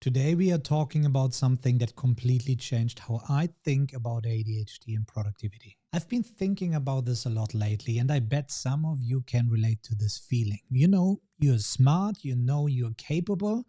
Today we are talking about something that completely changed how I think about ADHD and productivity. I've been thinking about this a lot lately, and I bet some of you can relate to this feeling. You know, you're smart, you know you're capable,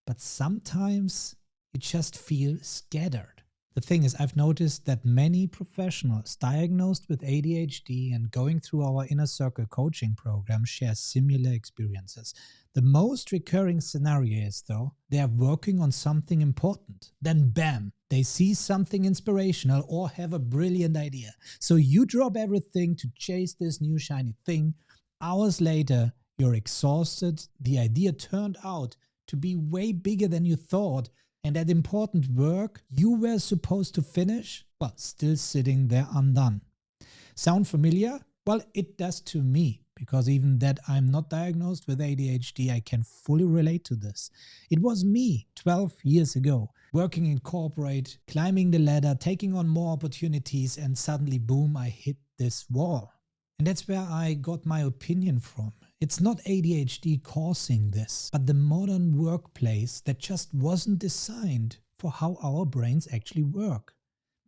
but sometimes you just feel scattered. The thing is, I've noticed that many professionals diagnosed with ADHD and going through our inner circle coaching program share similar experiences. The most recurring scenario is, though, they are working on something important. Then bam, they see something inspirational or have a brilliant idea. So you drop everything to chase this new shiny thing. Hours later, you're exhausted. The idea turned out to be way bigger than you thought. And that important work you were supposed to finish, well, still sitting there undone. Sound familiar? Well, it does to me, because even that I'm not diagnosed with ADHD, I can fully relate to this. It was me 12 years ago, working in corporate, climbing the ladder, taking on more opportunities, and suddenly, boom, I hit this wall. And that's where I got my opinion from. It's not ADHD causing this, but the modern workplace that just wasn't designed for how our brains actually work.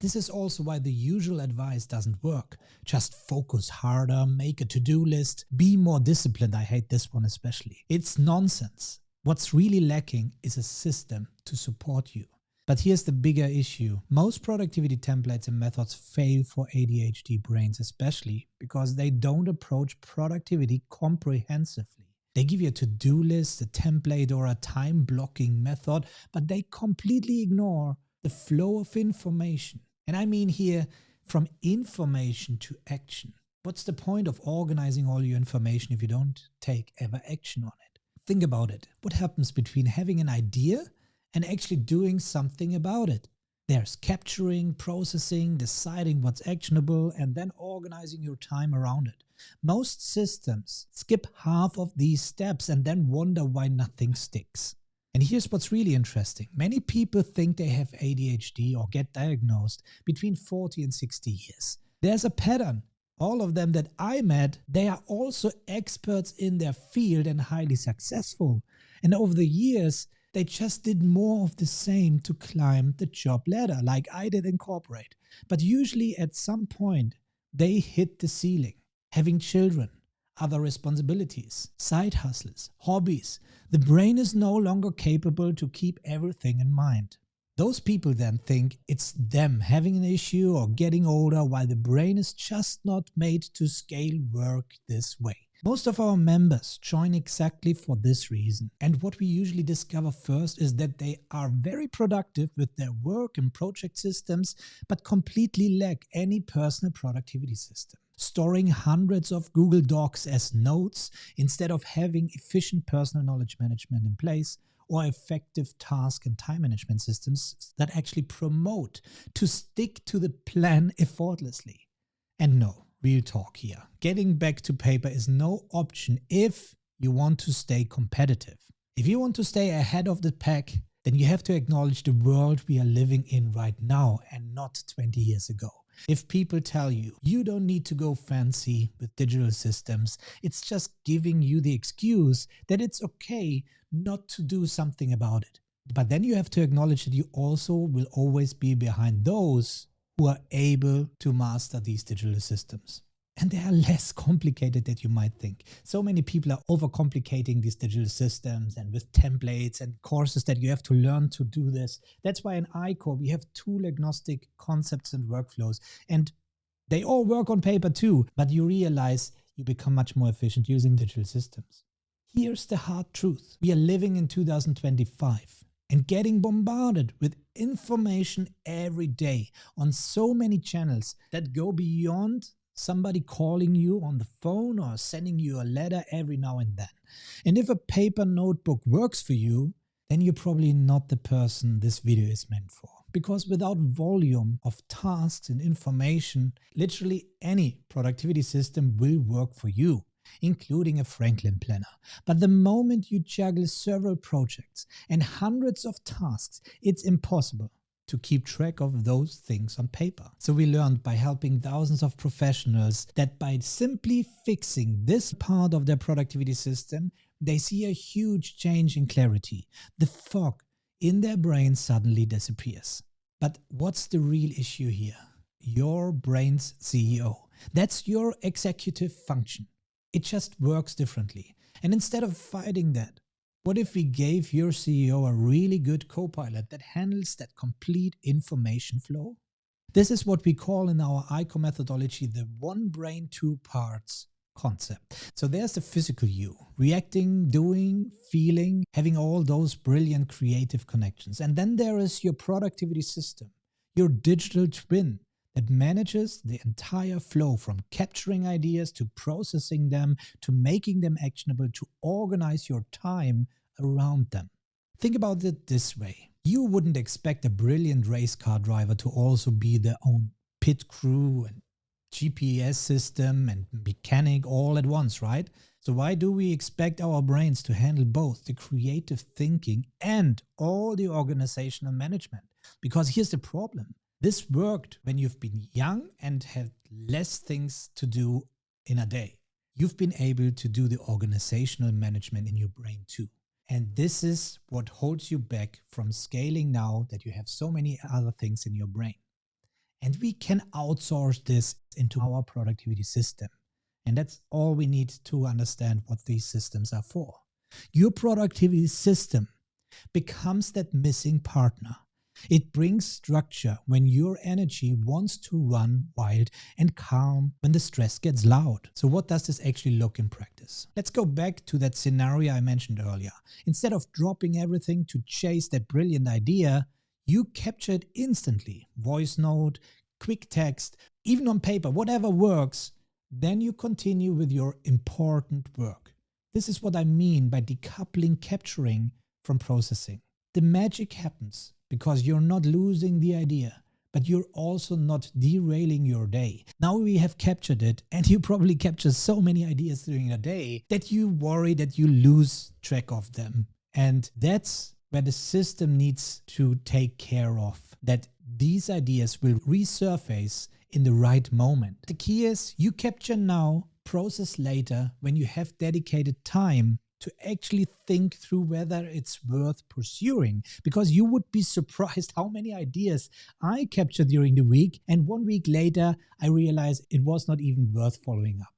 This is also why the usual advice doesn't work. Just focus harder, make a to-do list, be more disciplined. I hate this one especially. It's nonsense. What's really lacking is a system to support you. But here's the bigger issue. Most productivity templates and methods fail for ADHD brains, especially because they don't approach productivity comprehensively. They give you a to-do list, a template, or a time-blocking method, but they completely ignore the flow of information. And I mean here, from information to action. What's the point of organizing all your information if you don't take ever action on it? Think about it. What happens between having an idea and actually doing something about it? There's capturing, processing, deciding what's actionable, and then organizing your time around it. Most systems skip half of these steps and then wonder why nothing sticks. And here's what's really interesting. Many people think they have ADHD or get diagnosed between 40 and 60 years. There's a pattern. All of them that I met, they are also experts in their field and highly successful. And over the years, they just did more of the same to climb the job ladder, like I did in corporate. But usually at some point, they hit the ceiling. Having children, other responsibilities, side hustles, hobbies. The brain is no longer capable to keep everything in mind. Those people then think it's them having an issue or getting older, while the brain is just not made to scale work this way. Most of our members join exactly for this reason. And what we usually discover first is that they are very productive with their work and project systems, but completely lack any personal productivity system. Storing hundreds of Google Docs as notes instead of having efficient personal knowledge management in place, or effective task and time management systems that actually promote to stick to the plan effortlessly. And no, real talk here. Getting back to paper is no option if you want to stay competitive. If you want to stay ahead of the pack, then you have to acknowledge the world we are living in right now and not 20 years ago. If people tell you you don't need to go fancy with digital systems, it's just giving you the excuse that it's okay not to do something about it. But then you have to acknowledge that you also will always be behind those who are able to master these digital systems. And they are less complicated than you might think. So many people are overcomplicating these digital systems and with templates and courses that you have to learn to do this. That's why in ICOR we have tool agnostic concepts and workflows. And they all work on paper too, but you realize you become much more efficient using digital systems. Here's the hard truth. We are living in 2025 and getting bombarded with information every day on so many channels that go beyond somebody calling you on the phone or sending you a letter every now and then. And if a paper notebook works for you, then you're probably not the person this video is meant for. Because without volume of tasks and information, literally any productivity system will work for you, including a Franklin planner. But the moment you juggle several projects and hundreds of tasks, it's impossible to keep track of those things on paper. So we learned by helping thousands of professionals that by simply fixing this part of their productivity system, they see a huge change in clarity. The fog in their brain suddenly disappears. But what's the real issue here? Your brain's CEO. That's your executive function. It just works differently. And instead of fighting that, what if we gave your CEO a really good co-pilot that handles that complete information flow? This is what we call in our ICOR methodology the one brain, two parts concept. So there's the physical you, reacting, doing, feeling, having all those brilliant creative connections. And then there is your productivity system, your digital twin that manages the entire flow from capturing ideas to processing them, to making them actionable, to organize your time around them. Think about it this way. You wouldn't expect a brilliant race car driver to also be their own pit crew and GPS system and mechanic all at once, right? So why do we expect our brains to handle both the creative thinking and all the organizational management? Because here's the problem. This worked when you've been young and had less things to do in a day. You've been able to do the organizational management in your brain too. And this is what holds you back from scaling now that you have so many other things in your brain. And we can outsource this into our productivity system. And that's all we need to understand what these systems are for. Your productivity system becomes that missing partner. It brings structure when your energy wants to run wild and calm when the stress gets loud. So what does this actually look in practice? Let's go back to that scenario I mentioned earlier. Instead of dropping everything to chase that brilliant idea, you capture it instantly. Voice note, quick text, even on paper, whatever works. Then you continue with your important work. This is what I mean by decoupling capturing from processing. The magic happens because you're not losing the idea, but you're also not derailing your day. Now we have captured it, and you probably capture so many ideas during a day that you worry that you lose track of them. And that's where the system needs to take care of, that these ideas will resurface in the right moment. The key is you capture now, process later when you have dedicated time to actually think through whether it's worth pursuing, because you would be surprised how many ideas I captured during the week, and 1 week later I realized it was not even worth following up.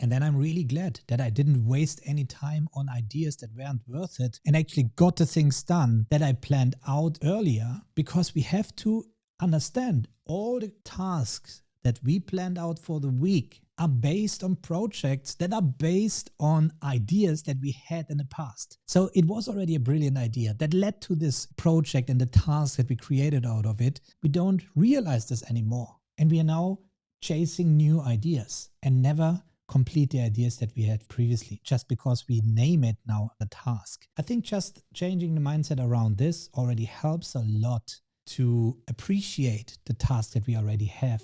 And then I'm really glad that I didn't waste any time on ideas that weren't worth it and actually got the things done that I planned out earlier, because we have to understand all the tasks that we planned out for the week are based on projects that are based on ideas that we had in the past. So it was already a brilliant idea that led to this project and the task that we created out of it. We don't realize this anymore. And we are now chasing new ideas and never complete the ideas that we had previously, just because we name it now a task. I think just changing the mindset around this already helps a lot to appreciate the task that we already have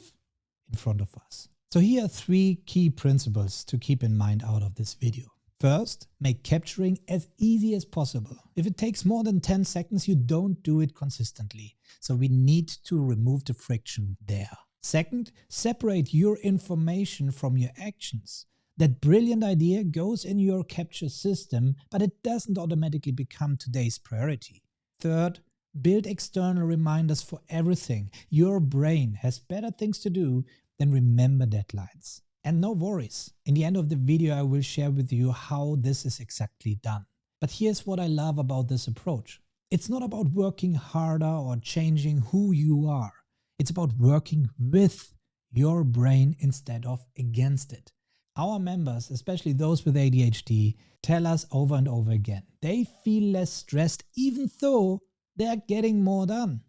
in front of us. So here are 3 key principles to keep in mind out of this video. First, make capturing as easy as possible. If it takes more than 10 seconds, you don't do it consistently. So we need to remove the friction there. Second, separate your information from your actions. That brilliant idea goes in your capture system, but it doesn't automatically become today's priority. Third, build external reminders for everything. Your brain has better things to do than remember deadlines. And no worries, in the end of the video I will share with you how this is exactly done. But here's what I love about this approach. It's not about working harder or changing who you are. It's about working with your brain instead of against it. Our members, especially those with ADHD, tell us over and over again, they feel less stressed even though they're getting more done.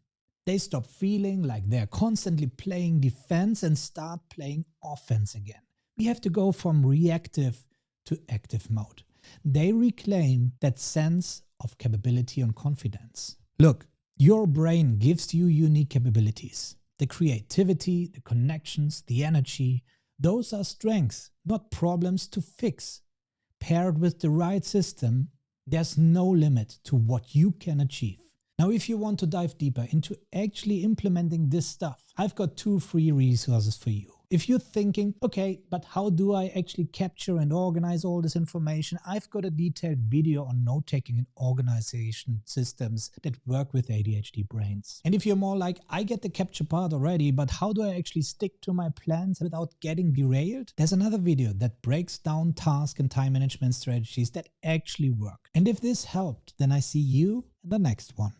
They stop feeling like they're constantly playing defense and start playing offense again. We have to go from reactive to active mode. They reclaim that sense of capability and confidence. Look, your brain gives you unique capabilities. The creativity, the connections, the energy, those are strengths, not problems to fix. Paired with the right system, there's no limit to what you can achieve. Now, if you want to dive deeper into actually implementing this stuff, I've got 2 free resources for you. If you're thinking, okay, but how do I actually capture and organize all this information? I've got a detailed video on note-taking and organization systems that work with ADHD brains. And if you're more like, I get the capture part already, but how do I actually stick to my plans without getting derailed? There's another video that breaks down task and time management strategies that actually work. And if this helped, then I see you in the next one.